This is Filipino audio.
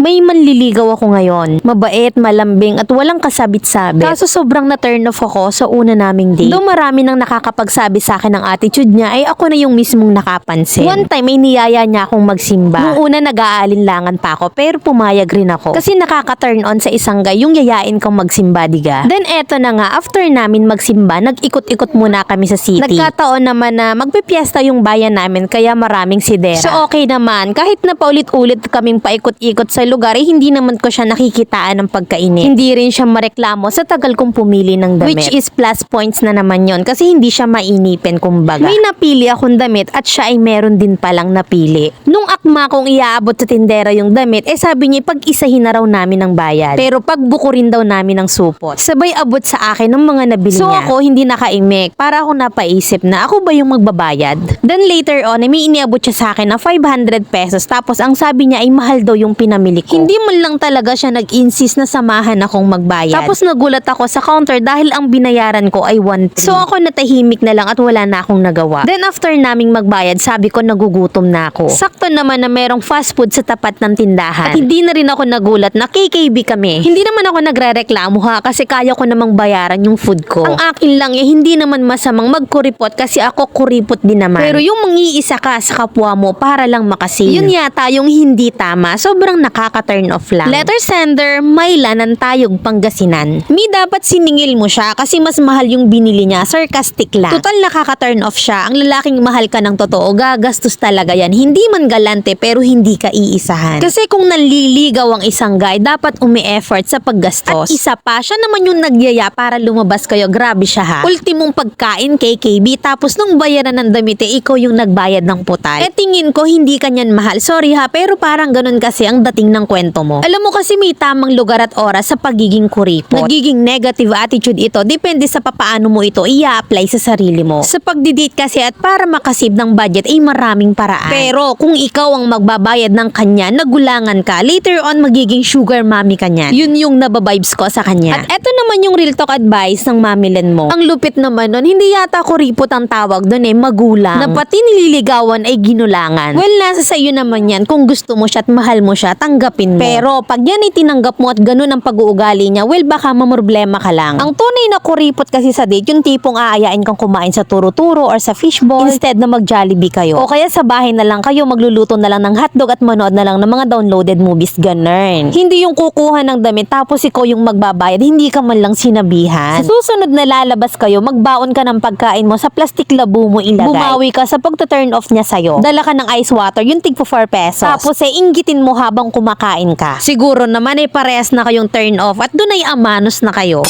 May manliligaw ako ngayon. Mabait, malambing at walang kasabit-sabit. Kaso sobrang na-turn off ako sa una naming date. Though marami nang nakakapagsabi sa akin ng attitude niya, ay ako na yung mismong nakapansin. One time may niyaya niya akong magsimba. Noong una nag-aalinlangan pa ako pero pumayag rin ako. Kasi nakaka-turn on sa isang guy yung yayain kong magsimba, diga. Then eto na nga, after namin magsimba, nag-ikot-ikot muna kami sa city. Nagkataon naman na magpipiesta yung bayan namin kaya maraming sidera. So okay naman, kahit na paulit-ulit kaming paikot-ikot sa lugar, eh, hindi naman ko siya nakikitaan ng pagkainit. Hindi rin siya mareklamo sa tagal kong pumili ng damit. Which is plus points na naman yon kasi hindi siya mainipin kumbaga. May napili akong damit at siya ay meron din palang napili. Nung akma kong iaabot sa tindera yung damit, eh sabi niya pag-isahin na raw namin ng bayad. Pero pagbuko rin daw namin ng supot. Sabay abot sa akin ng mga nabili niya. So ako hindi nakaimik. Para ako napaisip na ako ba yung magbabayad. Then later on, may iniabot siya sa akin na 500 pesos. Tapos ang sabi niya ay mahal daw yung pinamili ko. Hindi man lang talaga siya nag-insist na samahan akong magbayad. Tapos nagulat ako sa counter dahil ang binayaran ko ay 1.3. So ako natahimik na lang at wala na akong nagawa. Then after naming magbayad, sabi ko nagugutom na ako. Sakto naman na merong fast food sa tapat ng tindahan. At hindi na rin ako nagulat na KKB kami. Hindi naman ako nagrereklamo ha kasi kaya ko namang bayaran yung food ko. Ang akin lang eh hindi naman masamang magkuripot kasi ako kuripot din naman. Pero yung mangiisa ka sa kapwa mo para lang makasave. Yun yata yung hindi tama. Sobrang nakaka-turn off lang. Letter sender, Myla ng Tayog, Pangasinan. Dapat siningil mo siya kasi mas mahal yung binili niya. Sarcastic lang. Total nakaka-turn off siya. Ang lalaking mahal ka ng totoo, gagastos talaga yan. Hindi man galante pero hindi ka iisahan. Kasi kung nanliligaw ang isang guy, dapat umi-effort sa paggastos. At isa pa, siya naman yung nagyaya para lumabas kayo. Grabe siya ha. Ultimong pagkain KKB tapos nung bayaran ng damit ikaw yung nagbayad ng putal. Tingin ko hindi kanyan mahal. Sorry ha, pero parang ganun kasi ang dating ng kwento mo. Alam mo kasi may tamang lugar at oras sa pagiging kuripot. Nagiging negative attitude ito, depende sa papaano mo ito i-apply sa sarili mo. Sa pagdidate kasi at para makasave ng budget ay maraming paraan. Pero kung ikaw ang magbabayad ng kanya, nagulangan ka, later on magiging sugar mommy ka niyan. Yun yung nababibes ko sa kanya. At eto naman yung real talk advice ng mamilen mo. Ang lupit naman nun, hindi yata kuripot ang tawag dun magulang. Na pati nililigawan ay ginulangan. Well, nasa sa'yo naman yan. Kung gusto mo siya at mahal mo siya, tanggapin mo. Pero pag yan itinanggap mo at ganun ang pag-uugali niya, well, baka mamroblema ka lang. Ang tunay na kuripot kasi sa date, yung tipong aayain kang kumain sa turo-turo or sa fishball instead na mag-Jollibee kayo. O kaya sa bahay na lang kayo, magluluto na lang ng hotdog at manood na lang ng mga downloaded movies, ganun. Hindi yung kukuha ng damit tapos ikaw yung magbabayad, hindi ka man lang sinabihan. Sa susunod na lalabas kayo, magbaon ka ng pagkain mo sa plastic labo mo ilagay. Bumawi ka sa pagta-turn off niya sa'yo. Dala ka ng ice water, yung tig po 4 pesos. Tapos inggitin mo habang kumakain ka. Siguro naman parehas na kayong turn off at doon ay amanos na kayo.